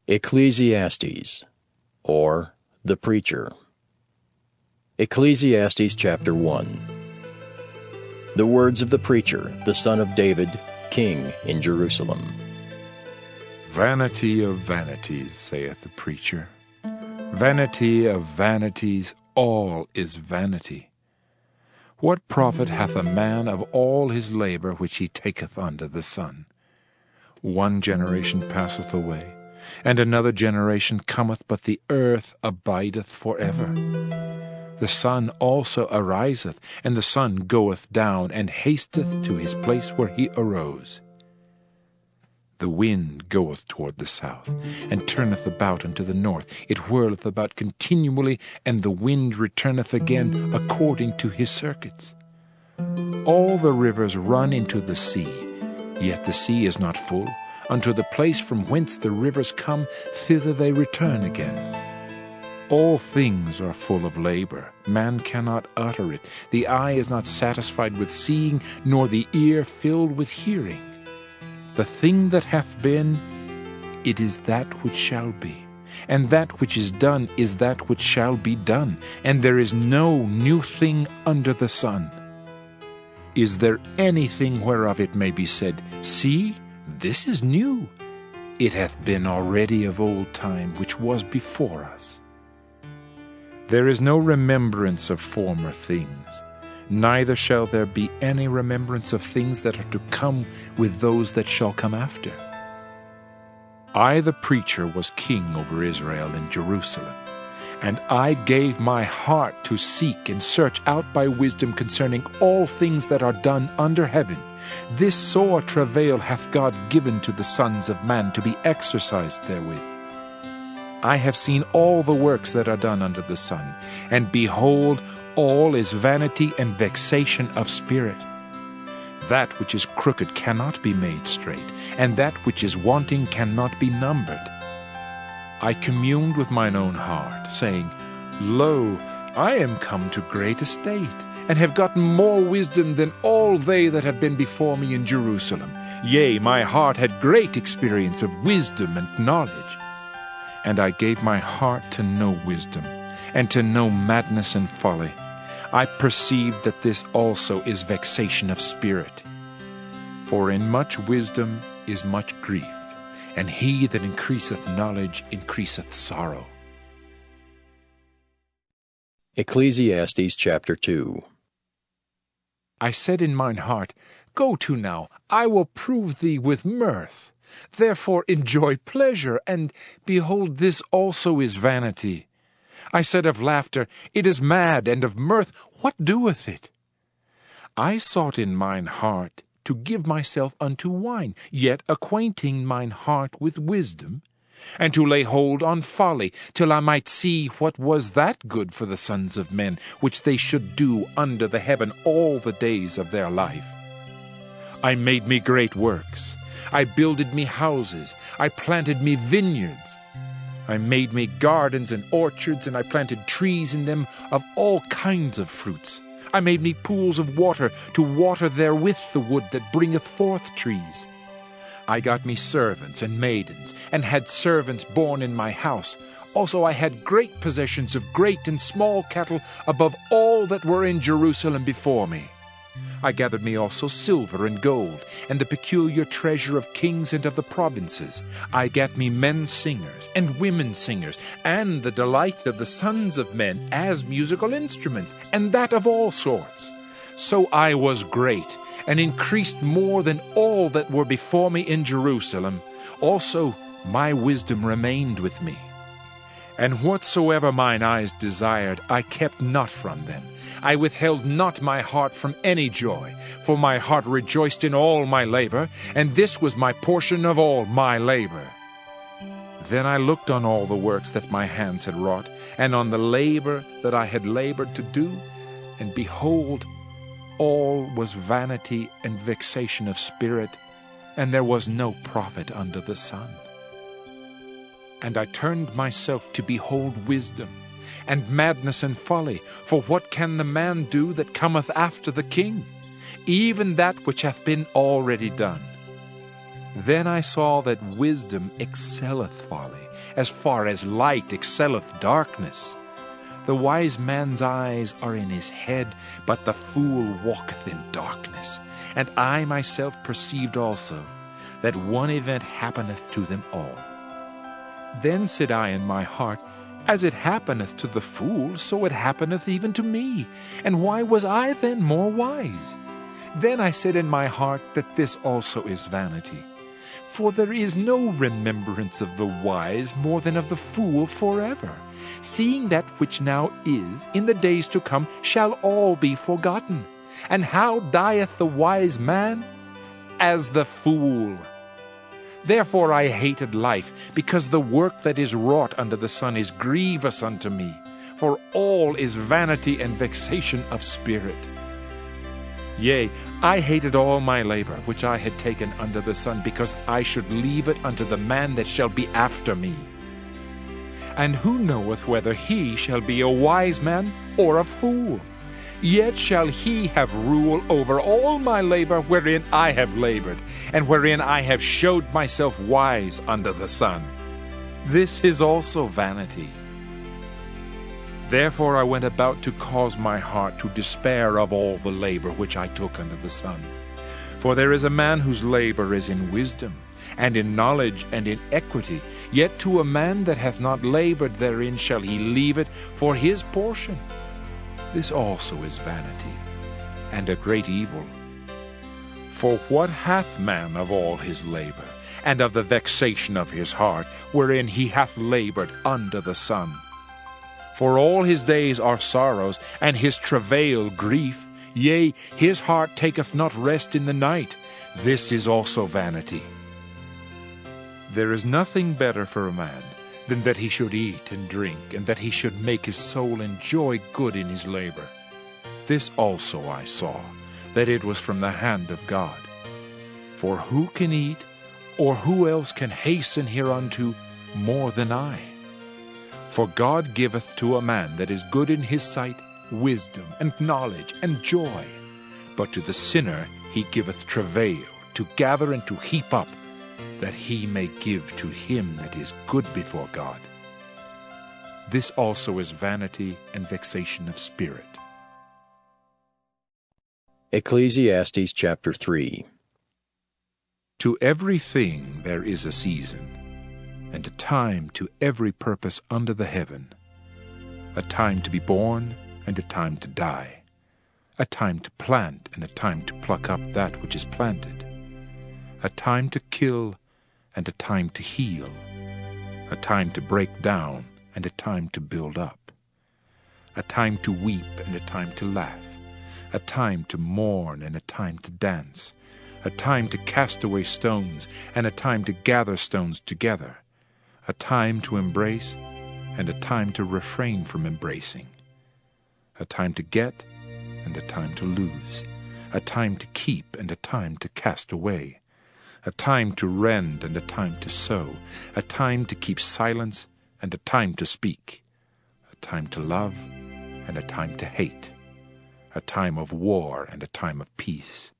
Ecclesiastes, or the Preacher. Ecclesiastes chapter 1. The words of the preacher, the son of David, king in Jerusalem. Vanity of vanities, saith the preacher. Vanity of vanities, all is vanity. What profit hath a man of all his labor which he taketh under the sun? One generation passeth away, and another generation cometh, but the earth abideth forever. The sun also ariseth, and the sun goeth down, and hasteth to his place where he arose. The wind goeth toward the south, and turneth about unto the north. It whirleth about continually, and the wind returneth again according to his circuits. All the rivers run into the sea, yet the sea is not full. Unto the place from whence the rivers come, thither they return again. All things are full of labor. Man cannot utter it. The eye is not satisfied with seeing, nor the ear filled with hearing. The thing that hath been, it is that which shall be. And that which is done is that which shall be done. And there is no new thing under the sun. Is there anything whereof it may be said, See, this is new? It hath been already of old time, which was before us. There is no remembrance of former things, neither shall there be any remembrance of things that are to come with those that shall come after. I, the preacher, was king over Israel in Jerusalem, and I gave my heart to seek and search out by wisdom concerning all things that are done under heaven. This sore travail hath God given to the sons of man to be exercised therewith. I have seen all the works that are done under the sun, and behold, all is vanity and vexation of spirit. That which is crooked cannot be made straight, and that which is wanting cannot be numbered. I communed with mine own heart, saying, Lo, I am come to great estate, and have gotten more wisdom than all they that have been before me in Jerusalem. Yea, my heart had great experience of wisdom and knowledge. And I gave my heart to know wisdom, and to know madness and folly. I perceived that this also is vexation of spirit. For in much wisdom is much grief, and he that increaseth knowledge increaseth sorrow. Ecclesiastes chapter 2. I said in mine heart, Go to now, I will prove thee with mirth. Therefore enjoy pleasure, and behold, this also is vanity. I said of laughter, It is mad, and of mirth, what doeth it? I sought in mine heart to give myself unto wine, yet acquainting mine heart with wisdom, and to lay hold on folly, till I might see what was that good for the sons of men, which they should do under the heaven all the days of their life. I made me great works. I builded me houses. I planted me vineyards. I made me gardens and orchards, and I planted trees in them of all kinds of fruits. I made me pools of water to water therewith the wood that bringeth forth trees. I got me servants and maidens, and had servants born in my house. Also I had great possessions of great and small cattle above all that were in Jerusalem before me. I gathered me also silver and gold, and the peculiar treasure of kings and of the provinces. I gat me men singers and women singers, and the delights of the sons of men as musical instruments, and that of all sorts. So I was great, and increased more than all that were before me in Jerusalem. Also my wisdom remained with me. And whatsoever mine eyes desired, I kept not from them. I withheld not my heart from any joy, for my heart rejoiced in all my labor, and this was my portion of all my labor. Then I looked on all the works that my hands had wrought, and on the labor that I had labored to do, and behold, all was vanity and vexation of spirit, and there was no profit under the sun. And I turned myself to behold wisdom, and madness and folly. For what can the man do that cometh after the king? Even that which hath been already done. Then I saw that wisdom excelleth folly, as far as light excelleth darkness. The wise man's eyes are in his head, but the fool walketh in darkness. And I myself perceived also that one event happeneth to them all. Then said I in my heart, As it happeneth to the fool, so it happeneth even to me. And why was I then more wise? Then I said in my heart that this also is vanity. For there is no remembrance of the wise more than of the fool forever. Seeing that which now is, in the days to come, shall all be forgotten. And how dieth the wise man? As the fool. Therefore I hated life, because the work that is wrought under the sun is grievous unto me. For all is vanity and vexation of spirit. Yea, I hated all my labor which I had taken under the sun, because I should leave it unto the man that shall be after me. And who knoweth whether he shall be a wise man or a fool? Yet shall he have rule over all my labor wherein I have labored, and wherein I have showed myself wise under the sun. This is also vanity. Therefore I went about to cause my heart to despair of all the labor which I took under the sun. For there is a man whose labor is in wisdom, and in knowledge, and in equity. Yet to a man that hath not labored therein shall he leave it for his portion. This also is vanity, and a great evil. For what hath man of all his labor, and of the vexation of his heart, wherein he hath labored under the sun? For all his days are sorrows, and his travail grief. Yea, his heart taketh not rest in the night. This is also vanity. There is nothing better for a man than that he should eat and drink, and that he should make his soul enjoy good in his labor. This also I saw, that it was from the hand of God. For who can eat, or who else can hasten hereunto more than I? For God giveth to a man that is good in his sight wisdom, and knowledge, and joy. But to the sinner he giveth travail, to gather and to heap up, that he may give to him that is good before God. This also is vanity and vexation of spirit. Ecclesiastes chapter 3. To every thing there is a season, and a time to every purpose under the heaven, a time to be born, and a time to die, a time to plant, and a time to pluck up that which is planted, a time to kill, and a time to heal, a time to break down, and a time to build up, a time to weep, and a time to laugh, a time to mourn, and a time to dance, a time to cast away stones, and a time to gather stones together, a time to embrace, and a time to refrain from embracing, a time to get, and a time to lose, a time to keep, and a time to cast away, a time to rend, and a time to sow, a time to keep silence, and a time to speak, a time to love, and a time to hate, a time of war, and a time of peace.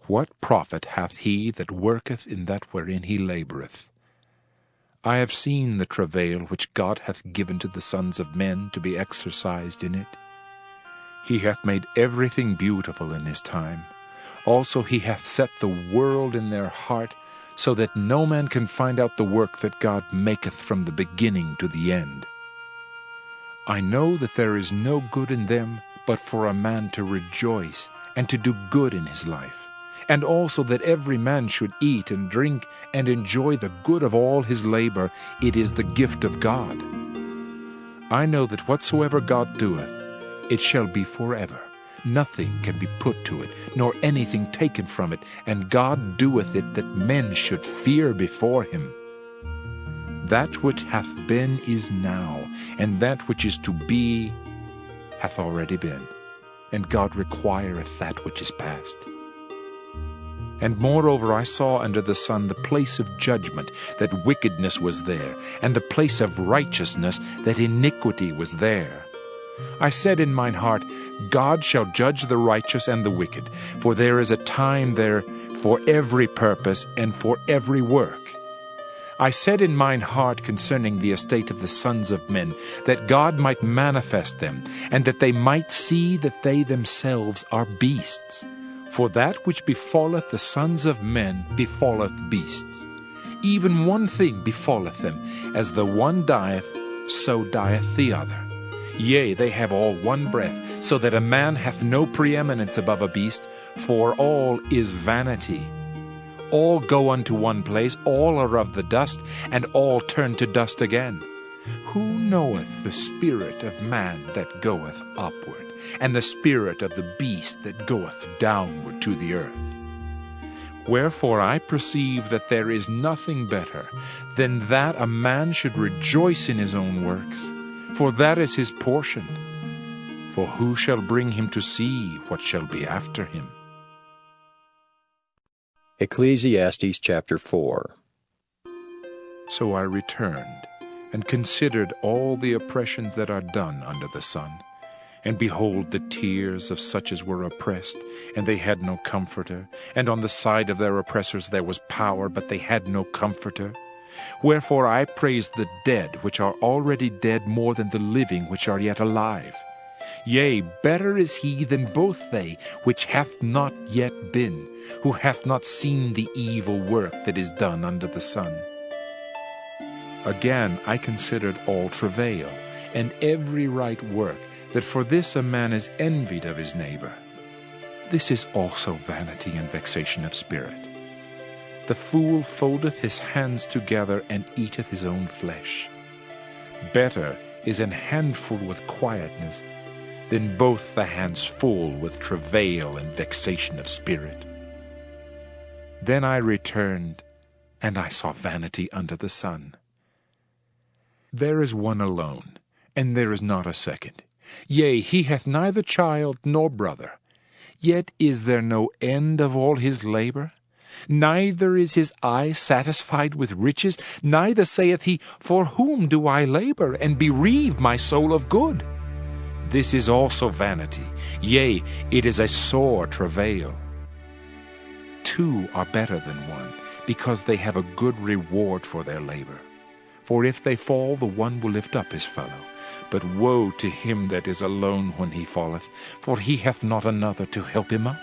What profit hath he that worketh in that wherein he laboureth? I have seen the travail which God hath given to the sons of men to be exercised in it. He hath made everything beautiful in his time. Also he hath set the world in their heart, so that no man can find out the work that God maketh from the beginning to the end. I know that there is no good in them but for a man to rejoice and to do good in his life, and also that every man should eat and drink and enjoy the good of all his labor. It is the gift of God. I know that whatsoever God doeth, it shall be forever. Nothing can be put to it, nor anything taken from it, and God doeth it that men should fear before him. That which hath been is now, and that which is to be hath already been, and God requireth that which is past. And moreover I saw under the sun the place of judgment, that wickedness was there, and the place of righteousness, that iniquity was there. I said in mine heart, God shall judge the righteous and the wicked, for there is a time there for every purpose and for every work. I said in mine heart concerning the estate of the sons of men, that God might manifest them, and that they might see that they themselves are beasts. For that which befalleth the sons of men befalleth beasts. Even one thing befalleth them, as the one dieth, so dieth the other. Yea, they have all one breath, so that a man hath no preeminence above a beast, for all is vanity. All go unto one place, all are of the dust, and all turn to dust again. Who knoweth the spirit of man that goeth upward, and the spirit of the beast that goeth downward to the earth? Wherefore I perceive that there is nothing better than that a man should rejoice in his own works, for that is his portion. For who shall bring him to see what shall be after him? Ecclesiastes chapter 4. So I returned, and considered all the oppressions that are done under the sun. And behold, the tears of such as were oppressed, and they had no comforter. And on the side of their oppressors there was power, but they had no comforter. Wherefore I praise the dead which are already dead more than the living which are yet alive. Yea, better is he than both they which hath not yet been, who hath not seen the evil work that is done under the sun. Again I considered all travail, and every right work, that for this a man is envied of his neighbor. This is also vanity and vexation of spirit. The fool foldeth his hands together, and eateth his own flesh. Better is an handful with quietness, than both the hands full with travail and vexation of spirit. Then I returned, and I saw vanity under the sun. There is one alone, and there is not a second. Yea, he hath neither child nor brother. Yet is there no end of all his labor? Neither is his eye satisfied with riches, neither saith he, For whom do I labor, and bereave my soul of good? This is also vanity, yea, it is a sore travail. Two are better than one, because they have a good reward for their labor. For if they fall, the one will lift up his fellow. But woe to him that is alone when he falleth, for he hath not another to help him up.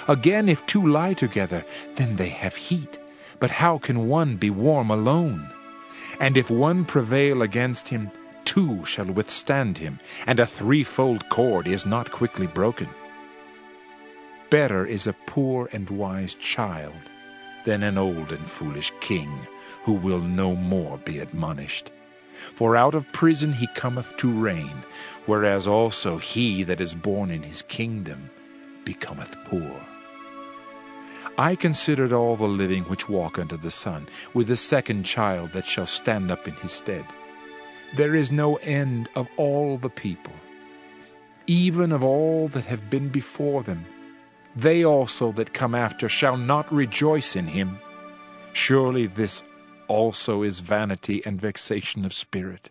Again, if two lie together, then they have heat. But how can one be warm alone? And if one prevail against him, two shall withstand him, and a threefold cord is not quickly broken. Better is a poor and wise child than an old and foolish king, who will no more be admonished. For out of prison he cometh to reign, whereas also he that is born in his kingdom becometh poor. I considered all the living which walk under the sun, with the second child that shall stand up in his stead. There is no end of all the people, even of all that have been before them. They also that come after shall not rejoice in him. Surely this also is vanity and vexation of spirit.